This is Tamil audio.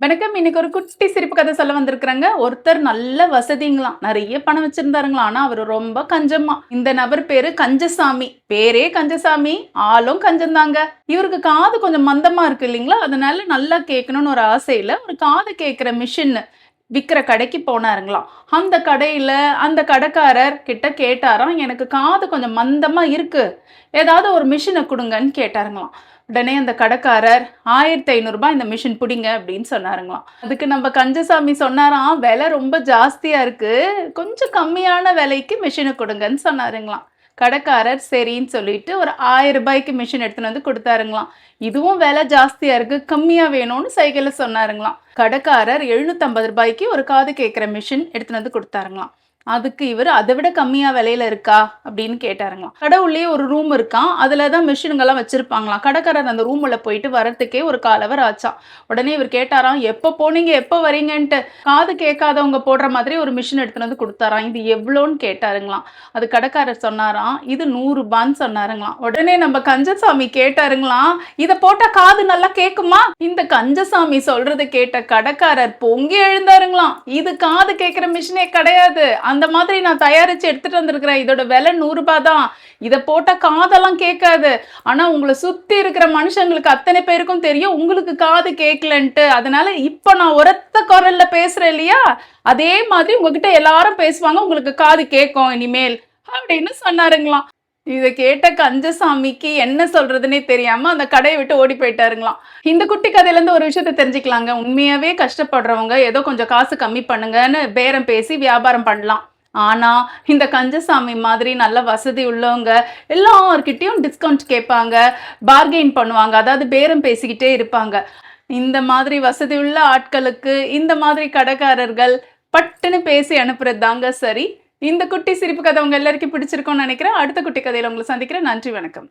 வணக்கம். இன்னைக்கு ஒரு குட்டி சிரிப்பு கதை சொல்ல வந்திருக்கிறேங்க. ஒருத்தர் நல்ல வசதிங்களாம். நெறைய பணம் வச்சிருந்தாருங்களாம். ஆனா அவரு ரொம்ப கஞ்சமா. இந்த நபர் பேரு கஞ்சசாமி. பேரே கஞ்சசாமி, ஆளும் கஞ்சந்தாங்க. இவருக்கு காது கொஞ்சம் மந்தமா இருக்கு இல்லைங்களா? அதனால நல்லா கேட்கணும்னு ஒரு ஆசையில ஒரு காது கேட்கிற மிஷின் விக்கிற கடைக்கு போனாருங்களாம். அந்த கடையில அந்த கடைக்காரர் கிட்ட கேட்டாராம், எனக்கு காது கொஞ்சம் மந்தமா இருக்கு. ஏதாவது ஒரு மிஷின குடுங்கன்னு கேட்டாருங்களாம். உடனே அந்த கடைக்காரர் 1500 இந்த மிஷின் புடிங்க அப்படின்னு சொன்னாருங்களாம். அதுக்கு நம்ம கஞ்சசாமி சொன்னாராம், விலை ரொம்ப ஜாஸ்தியா இருக்கு, கொஞ்சம் கம்மியான விலைக்கு மிஷினை கொடுங்கன்னு சொன்னாருங்களாம். கடைக்காரர் சரின்னு சொல்லிட்டு ஒரு 1000 மிஷின் எடுத்துன்னு வந்து கொடுத்தாருங்களாம். இதுவும் விலை ஜாஸ்தியா இருக்கு, கம்மியா வேணும்னு சைகையில சொன்னாருங்களாம். கடைக்காரர் 750 ஒரு காது கேட்கிற மிஷின் எடுத்துன்னு வந்து கொடுத்தாருங்களாம். அதுக்கு இவர் அதை விட கம்மியா விலையில இருக்கா அப்படின்னு கேட்டாருங்களாம். கடவுள்லயே ஒரு ரூம் இருக்கான், அதுலதான் மிஷின்கள்லாம் வச்சிருப்பாங்களாம். கடைக்காரர் அந்த ரூம்ல போயிட்டு வரத்துக்கே ஒரு 1/4 ஆச்சாம். உடனே இவர் கேட்டாராம், எப்ப போனீங்க எப்ப வரீங்கன்ட்டு. காது கேட்காதவங்க போடுற மாதிரி ஒரு மிஷின் எடுத்துட்டு வந்து கொடுத்தாராம். இது எவ்வளோன்னு கேட்டாருங்களாம். அது கடைக்காரர் சொன்னாராம், இது 100 சொன்னாருங்களாம். உடனே நம்ம கஞ்சசாமி கேட்டாருங்களாம், இத போட்டா காது நல்லா கேக்குமா? இந்த கஞ்சசாமி சொல்றதை கேட்ட கடைக்காரர் பொங்கி எழுந்தாருங்களாம். இது காது கேட்கிற மிஷினே கிடையாது, அந்த மாதிரி நான் தயாரிச்சு எடுத்துட்டு வந்திருக்கிறேன். இதோட விலை 100 தான். இதை போட்ட காதெல்லாம் கேட்காது. ஆனா உங்களை சுத்தி இருக்கிற மனுஷங்களுக்கு அத்தனை பேருக்கும் தெரியும் உங்களுக்கு காது கேட்கலன்ட்டு. அதனால இப்ப நான் உரத்த குரல்ல பேசுறேன் இல்லையா, அதே மாதிரி உங்ககிட்ட எல்லாரும் பேசுவாங்க, உங்களுக்கு காது கேட்கும் இனிமேல் அப்படின்னு சொன்னாருங்களாம். இதை கேட்ட கஞ்சசாமிக்கு என்ன சொல்றதுன்னே தெரியாம அந்த கடையை விட்டு ஓடி போயிட்டாருங்களாம். இந்த குட்டி கதையில இருந்து ஒரு விஷயத்தை தெரிஞ்சுக்கலாங்க. உண்மையாவே கஷ்டப்படுறவங்க ஏதோ கொஞ்சம் காசு கம்மி பண்ணுங்கன்னு பேரம் பேசி வியாபாரம் பண்ணலாம். ஆனா இந்த கஞ்சசாமி மாதிரி நல்ல வசதி உள்ளவங்க எல்லார்கிட்டையும் டிஸ்கவுண்ட் கேட்பாங்க, பார்கெயின் பண்ணுவாங்க, அதாவது பேரம் பேசிக்கிட்டே இருப்பாங்க. இந்த மாதிரி வசதி உள்ள ஆட்களுக்கு இந்த மாதிரி கடைக்காரர்கள் பட்டுன்னு பேசி அனுப்புறது தாங்க சரி. இந்த குட்டி சிரிப்பு கதை உங்க எல்லாருக்கும் பிடிச்சிருக்கும்னு நினைக்கிறேன். அடுத்த குட்டி கதையில உங்களை சந்திக்கிறேன். நன்றி, வணக்கம்.